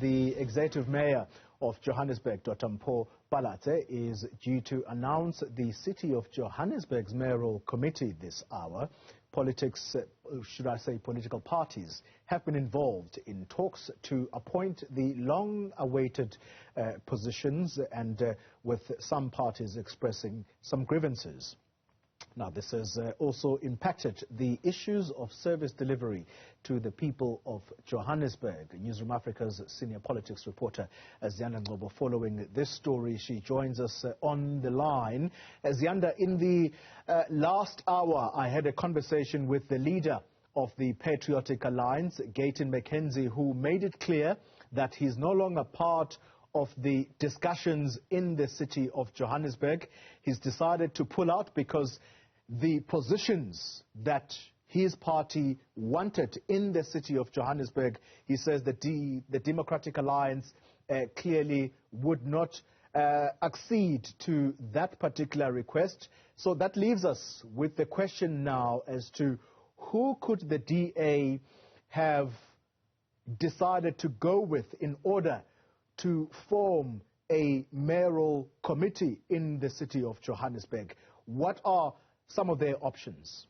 The Executive Mayor of Johannesburg, Dr Mpho Phalatse, is due to announce the City of Johannesburg's mayoral committee this hour. Politics, should I say political parties, have been involved in talks to appoint the long-awaited positions, and with some parties expressing some grievances. Now, this has also impacted the issues of service delivery to the people of Johannesburg. Newzroom Afrika's senior politics reporter, Ziyanda Ngcobo, following this story, she joins us on the line. Ziyanda, in the last hour, I had a conversation with the leader of the Patriotic Alliance, Gayton McKenzie, who made it clear that he's no longer part of the discussions in the city of Johannesburg. He's decided to pull out because the positions that his party wanted in the city of Johannesburg, he says that the Democratic Alliance clearly would not accede to that particular request. So that leaves us with the question now as to who could the DA have decided to go with in order to form a mayoral committee in the city of Johannesburg. What are some of their options?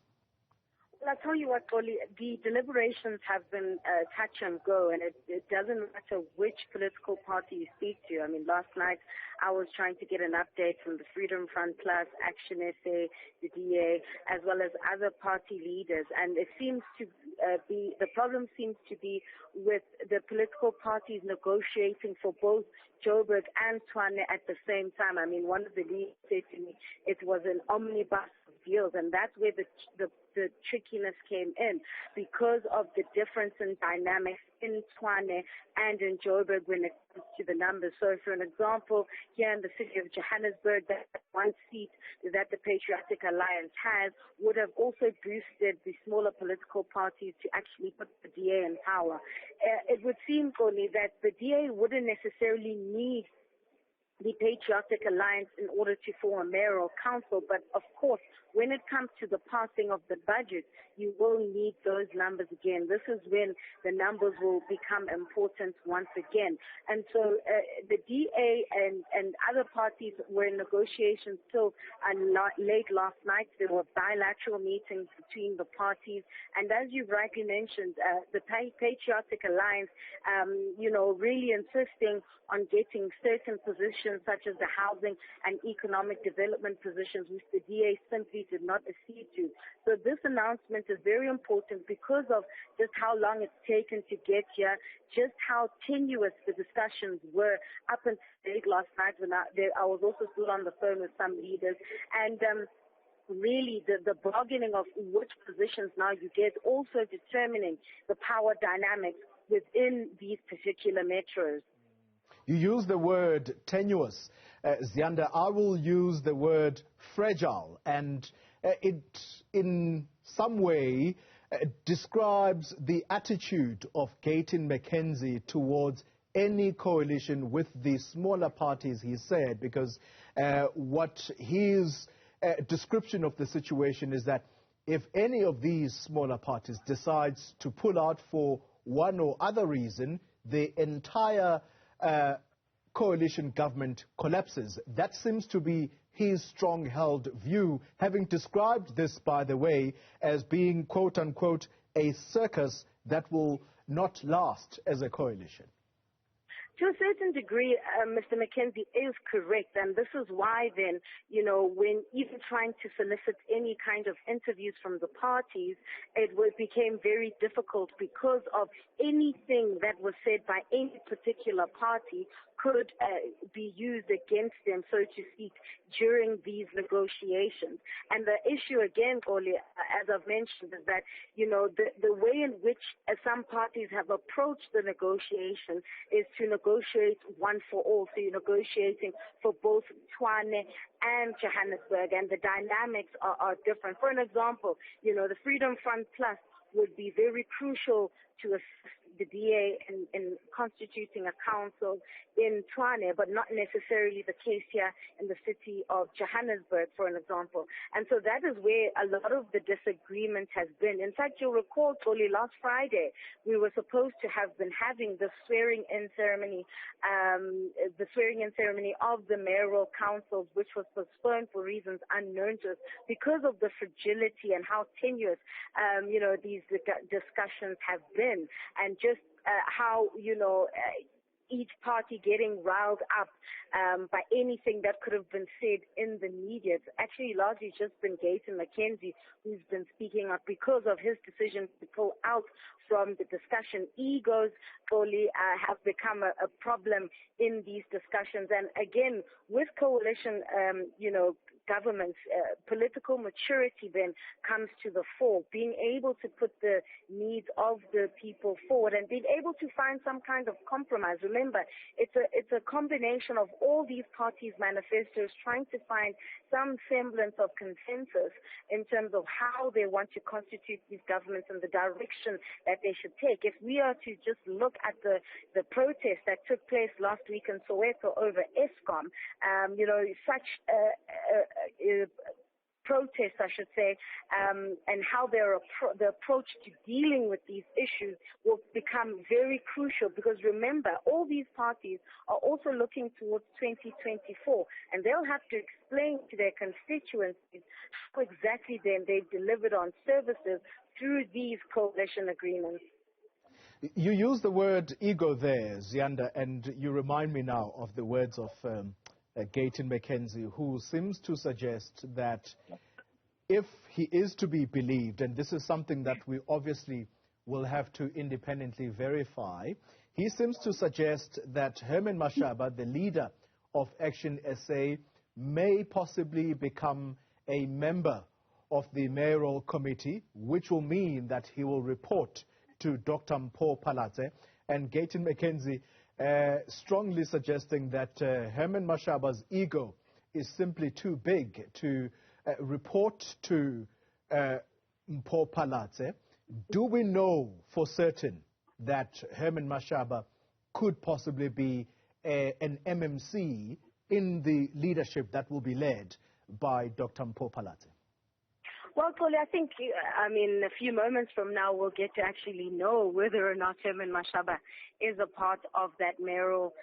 Well, I'll tell you what, Oli, the deliberations have been touch and go, and it doesn't matter which political party you speak to. I mean, last night I was trying to get an update from the Freedom Front Plus, Action SA, the DA, as well as other party leaders, and it seems to the problem seems to be with the political parties negotiating for both Joburg and Tshwane at the same time. I mean, one of the leaders said to me it was an omnibus of deals, and that's where the trickiness came in because of the difference in dynamics in Tshwane and in Joburg when it comes to the numbers. So, for an example, here in the city of Johannesburg, that one seat that the Patriotic Alliance has would have also boosted the smaller political parties to actually put the DA in power. It would seem, Goli, that the DA wouldn't necessarily need the Patriotic Alliance in order to form a mayoral council, but of course, when it comes to the passing of the budget, you will need those numbers again. This is when the numbers will become important once again. And so the DA and other parties were in negotiations till late last night. There were bilateral meetings between the parties. And as you rightly mentioned, the Patriotic Alliance, really insisting on getting certain positions such as the housing and economic development positions, which the DA simply did not accede to. So this announcement is very important because of just how long it's taken to get here, just how tenuous the discussions were up until late last night when I was also still on the phone with some leaders. And really the bargaining of which positions now you get, also determining the power dynamics within these particular metros. You use the word tenuous, Ziyanda. I will use the word fragile, and it in some way describes the attitude of Gayton McKenzie towards any coalition with the smaller parties, he said, because what his description of the situation is that if any of these smaller parties decides to pull out for one or other reason, the entire coalition government collapses. That seems to be his strong-held view, having described this, by the way, as being, quote-unquote, a circus that will not last as a coalition. To a certain degree, Mr. McKenzie is correct, and this is why then, when even trying to solicit any kind of interviews from the parties, it became very difficult because of anything that was said by any particular party could be used against them, so to speak, during these negotiations. And the issue again, Oli, as I've mentioned, is that, the way in which some parties have approached the negotiation is to negotiate one for all. So you're negotiating for both Tshwane and Johannesburg, and the dynamics are different. For an example, the Freedom Front Plus would be very crucial to assist the DA in constituting a council in Tshwane, but not necessarily the case here in the city of Johannesburg, for an example. And so that is where a lot of the disagreement has been. In fact, you'll recall, Toli, last Friday, we were supposed to have been having the swearing-in ceremony of the mayoral councils, which was postponed for reasons unknown to us because of the fragility and how tenuous, these discussions have been, and just how, each party getting riled up by anything that could have been said in the media. It's actually largely just been Gayton McKenzie who's been speaking up because of his decision to pull out from the discussion. Egos fully have become a problem in these discussions. And again, with coalition, governments, political maturity then comes to the fore, being able to put the needs of the people forward and being able to find some kind of compromise. Remember, it's a combination of all these parties' manifestos trying to find some semblance of consensus in terms of how they want to constitute these governments and the direction that they should take. If we are to just look at the protest that took place last week in Soweto over Eskom, such protests, I should say, and how the approach to dealing with these issues will become very crucial, because remember, all these parties are also looking towards 2024, and they'll have to explain to their constituencies how exactly then they've delivered on services through these coalition agreements. You use the word ego there, Ziyanda, and you remind me now of the words of Gayton McKenzie, who seems to suggest that if he is to be believed, and this is something that we obviously will have to independently verify, he seems to suggest that Herman Mashaba, the leader of Action SA, may possibly become a member of the mayoral committee, which will mean that he will report to Dr. Mpho Phalatse. And Gayton McKenzie strongly suggesting that Herman Mashaba's ego is simply too big to report to Mpho Phalatse. Do we know for certain that Herman Mashaba could possibly be an MMC in the leadership that will be led by Dr. Mpho Phalatse? Well, Kole, I think, a few moments from now we'll get to actually know whether or not Herman Mashaba is a part of that mayoral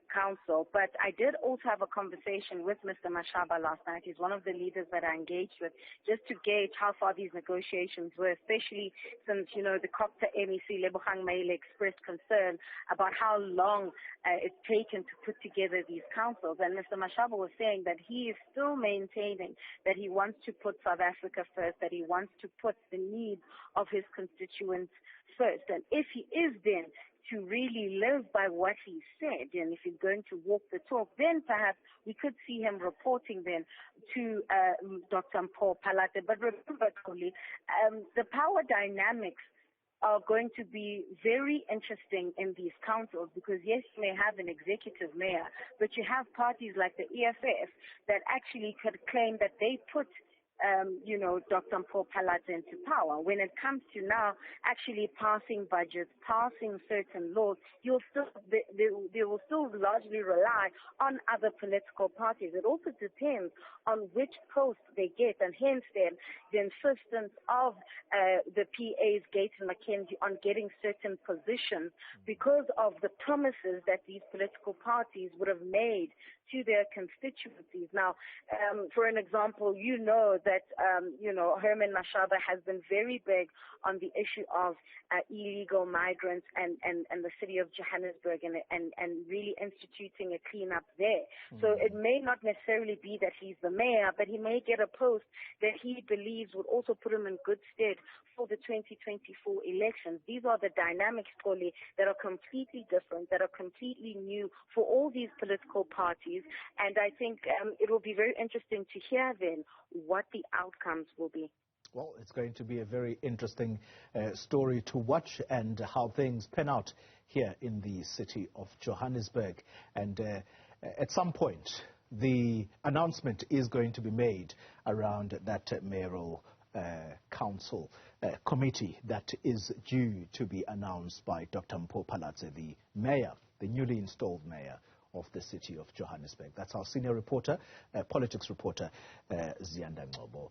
council. But I did also have a conversation with Mr. Mashaba last night. He's one of the leaders that I engaged with, just to gauge how far these negotiations were, especially since, the COPTA MEC, Lebogang Maile, expressed concern about how long it's taken to put together these councils. And Mr. Mashaba was saying that he is still maintaining that he wants to put South Africa first, that he wants to put the needs of his constituents first. And if he is then to really live by what he said, and if he's going to walk the talk, then perhaps we could see him reporting then to Dr. Mpho Phalatse. But remember, Koli, the power dynamics are going to be very interesting in these councils, because yes, you may have an executive mayor, but you have parties like the EFF that actually could claim that they put Dr. Mpho Phalatse into power. When it comes to now actually passing budgets, passing certain laws, they will still largely rely on other political parties. It also depends on which post they get, and hence then the insistence of the PA's Gayton McKenzie on getting certain positions because of the promises that these political parties would have made to their constituencies. Now, for an example, that Herman Mashaba has been very big on the issue of illegal migrants and the city of Johannesburg and really instituting a cleanup there. So it may not necessarily be that he's the mayor, but he may get a post that he believes would also put him in good stead for the 2024 elections. These are the dynamics, Koli, that are completely different, that are completely new for all these political parties. And I think it will be very interesting to hear then what the outcomes will be. Well, it's going to be a very interesting story to watch, and how things pan out here in the city of Johannesburg. And at some point, the announcement is going to be made around that mayoral council committee that is due to be announced by Dr. Mpho Phalatse, the mayor, the newly installed mayor of the city of Johannesburg. That's our senior reporter, politics reporter, Ziyanda Ngcobo.